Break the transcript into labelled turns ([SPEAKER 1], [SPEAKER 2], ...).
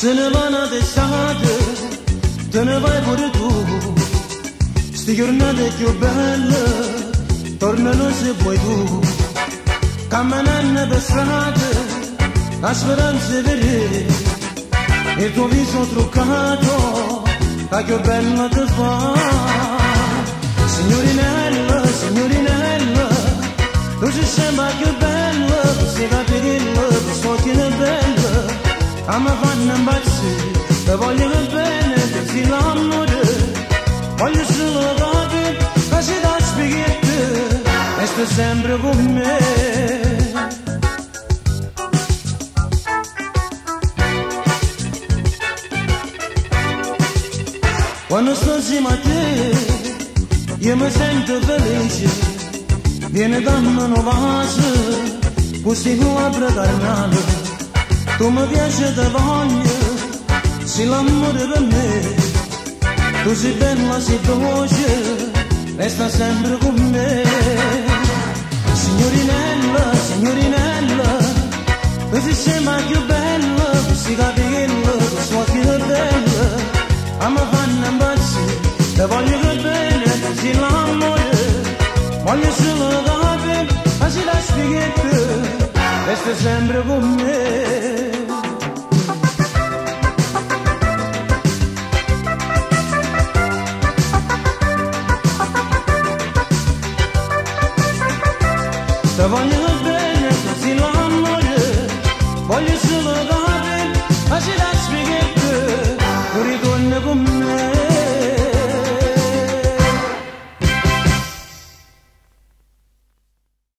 [SPEAKER 1] Se ne bana d'estate, te ne vai pure tu. Sti giornate più belle tornano se vuoi tu. Camminando per strade, la speranza è vere. Il tuo viso truccato, la più bella ti fa. Signorinella, signorinella, tu ci sembra più bella, tu sei capirilla, tu so che è bella. A me fanno impazzire, te voglio bene, te si l'amore. Voglio solo capire, ma si da spiegare, e stai sempre con me. Quando sto insieme a te, io mi sento felice. Viene dammi una vase, questi labbra carnali. Tu mi piaci e ti voglio, sei l'amore per me. Tu sei bella, sei dolce, resta sempre con me. Signorinella, signorinella, tu sei sempre più bella, tu sei capirilla, tu so che è bella. A me fanno impazzire, te voglio bene, tu sei l'amore. Voglio solo capire, ma si da spiegare, resta sempre con me. Te voglio